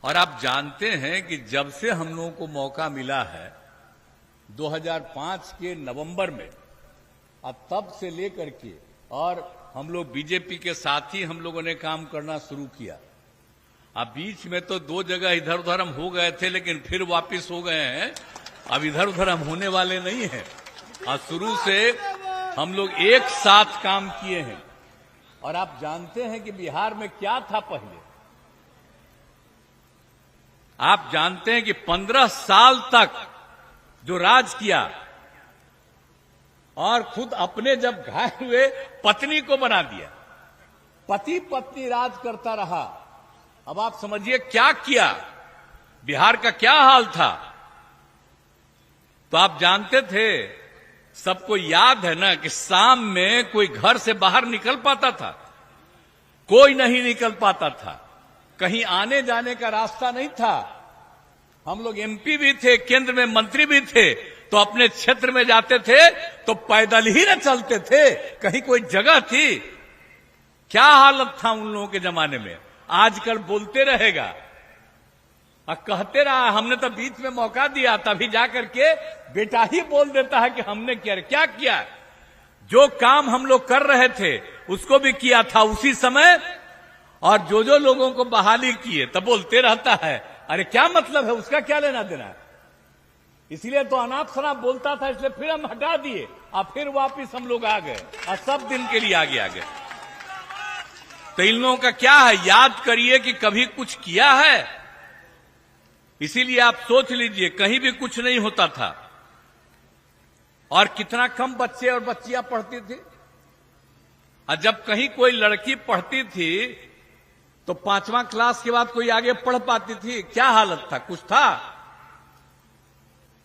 और आप जानते हैं कि जब से हम लोगों को मौका मिला है 2005 के नवंबर में, अब तब से लेकर के और हम लोग बीजेपी के साथ ही हम लोगों ने काम करना शुरू किया। अब बीच में तो 2 जगह इधर उधर हम हो गए थे, लेकिन फिर वापस हो गए हैं। अब इधर उधर हम होने वाले नहीं हैं। और शुरू से हम लोग एक साथ काम किए हैं। और आप जानते हैं कि बिहार में क्या था पहले। आप जानते हैं कि 15 साल तक जो राज किया और खुद अपने जब घायल हुए पत्नी को बना दिया, पति पत्नी राज करता रहा। अब आप समझिए क्या किया, बिहार का क्या हाल था। तो आप जानते थे, सबको याद है ना कि शाम में कोई घर से बाहर निकल पाता था, कोई नहीं निकल पाता था, कहीं आने जाने का रास्ता नहीं था। हम लोग एमपी भी थे, केंद्र में मंत्री भी थे, तो अपने क्षेत्र में जाते थे तो पैदल ही न चलते थे, कहीं कोई जगह थी। क्या हालत था उन लोगों के जमाने में। आजकल बोलते रहेगा और कहते रहा हमने तो बीच में मौका दिया, तभी जाकर के बेटा ही बोल देता है कि हमने क्या किया। जो काम हम लोग कर रहे थे उसको भी किया था उसी समय, और जो लोगों को बहाली किए तब बोलते रहता है अरे क्या मतलब है, उसका क्या लेना देना है। इसलिए तो अनाप शनाप बोलता था, इसलिए फिर हम हटा दिए और फिर वापिस हम लोग आ गए और सब दिन के लिए आगे आ गए। तो इन लोगों का क्या है, याद करिए कि कभी कुछ किया है। इसीलिए आप सोच लीजिए, कहीं भी कुछ नहीं होता था और कितना कम बच्चे और बच्चियां पढ़ती थी। और जब कहीं कोई लड़की पढ़ती थी तो 5वां क्लास के बाद कोई आगे पढ़ पाती थी। क्या हालत था, कुछ था,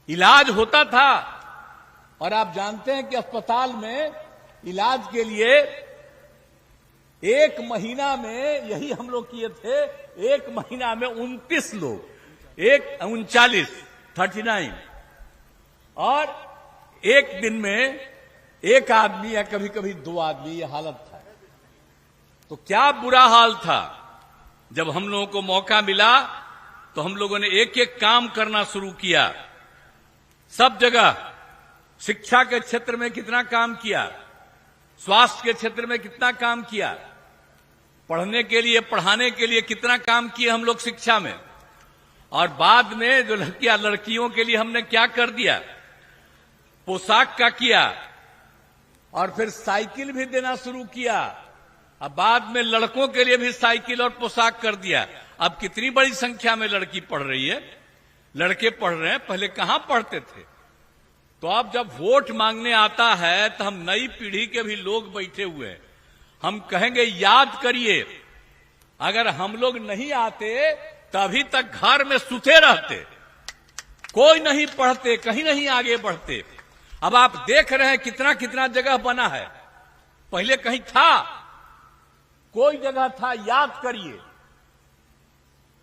इलाज होता था। और आप जानते हैं कि अस्पताल में इलाज के लिए 1 महीना में, यही हम लोग किए थे, 1 महीना में 29 लोग, 39 और 1 दिन में 1 आदमी या कभी कभी 2 आदमी, ये हालत था। तो क्या बुरा हाल था। जब हम लोगों को मौका मिला तो हम लोगों ने एक एक काम करना शुरू किया। सब जगह शिक्षा के क्षेत्र में कितना काम किया, स्वास्थ्य के क्षेत्र में कितना काम किया, पढ़ने के लिए पढ़ाने के लिए कितना काम किए हम लोग शिक्षा में। और बाद में जो लड़कियों के लिए हमने क्या कर दिया, पोशाक का किया, और फिर साइकिल भी देना शुरू किया। अब बाद में लड़कों के लिए भी साइकिल और पोशाक कर दिया। अब कितनी बड़ी संख्या में लड़की पढ़ रही है, लड़के पढ़ रहे हैं, पहले कहां पढ़ते थे। तो अब जब वोट मांगने आता है तो हम नई पीढ़ी के भी लोग बैठे हुए हैं, हम कहेंगे याद करिए, अगर हम लोग नहीं आते तो अभी तक घर में सुते रहते, कोई नहीं पढ़ते, कहीं नहीं आगे बढ़ते। अब आप देख रहे हैं कितना कितना जगह बना है, पहले कहीं था, कोई जगह था, याद करिए।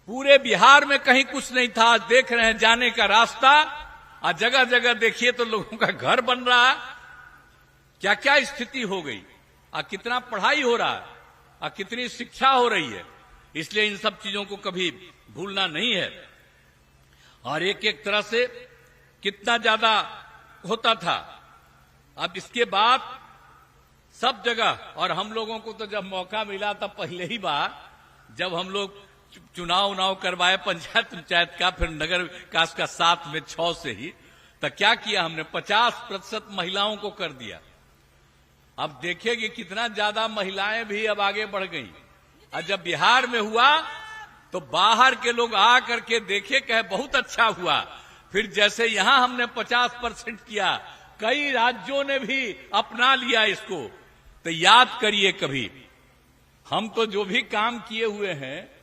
पूरे बिहार में कहीं कुछ नहीं था। आज देख रहे हैं जाने का रास्ता, और जगह जगह देखिए तो लोगों का घर बन रहा है। क्या क्या स्थिति हो गई, और कितना पढ़ाई हो रहा है, और कितनी शिक्षा हो रही है। इसलिए इन सब चीजों को कभी भूलना नहीं है। और एक एक तरह से कितना ज्यादा होता था। अब इसके बाद सब जगह, और हम लोगों को तो जब मौका मिला तब पहले ही बार जब हम लोग चुनाव करवाए पंचायत का, फिर नगर विकास का 7 में 6 से ही, तो क्या किया हमने, 50% महिलाओं को कर दिया। अब देखिए कि कितना ज्यादा महिलाएं भी अब आगे बढ़ गई। और जब बिहार में हुआ तो बाहर के लोग आ करके देखे, कहे बहुत अच्छा हुआ। फिर जैसे यहां हमने 50% किया, कई राज्यों ने भी अपना लिया इसको। तो याद करिए, कभी हम तो जो भी काम किए हुए हैं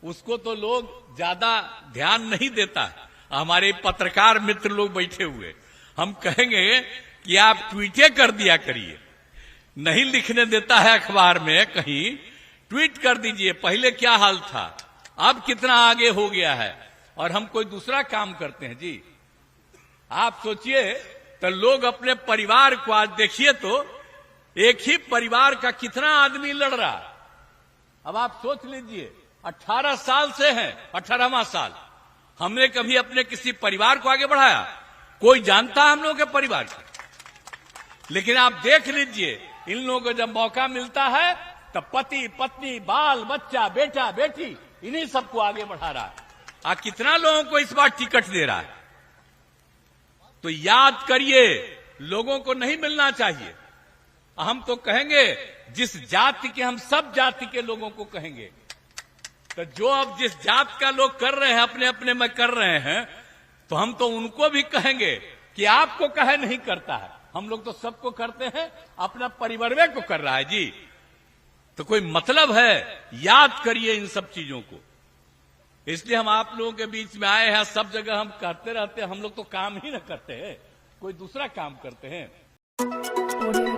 उसको तो लोग ज्यादा ध्यान नहीं देता। हमारे पत्रकार मित्र लोग बैठे हुए, हम कहेंगे कि आप ट्वीटे कर दिया करिए, नहीं लिखने देता है अखबार में, कहीं ट्वीट कर दीजिए। पहले क्या हाल था, अब कितना आगे हो गया है। और हम कोई दूसरा काम करते हैं जी। आप सोचिए, तो लोग अपने परिवार को आज देखिए तो एक ही परिवार का कितना आदमी लड़ रहा। अब आप सोच लीजिए, 18 साल से हैं, 18वां साल। हमने कभी अपने किसी परिवार को आगे बढ़ाया? कोई जानता है हम लोगों के परिवार को? लेकिन आप देख लीजिए, इन लोगों को जब मौका मिलता है तब पति पत्नी बाल बच्चा बेटा बेटी इन्हीं सबको आगे बढ़ा रहा है। कितना लोगों को इस बार टिकट दे रहा है? तो याद करिए, लोगों को नहीं मिलना चाहिए। हम तो कहेंगे, जिस जाति के, हम सब जाति के लोगों को कहेंगे। तो जो अब जिस जात का लोग कर रहे हैं, अपने अपने में कर रहे हैं, तो हम तो उनको भी कहेंगे कि आपको कहे नहीं करता है। हम लोग तो सबको करते हैं, अपना परिवार को कर रहा है जी। तो कोई मतलब है? याद करिए इन सब चीजों को। इसलिए हम आप लोगों के बीच में आए हैं। सब जगह हम करते रहते हैं, हम लोग तो काम ही न करते हैं, कोई दूसरा काम करते हैं।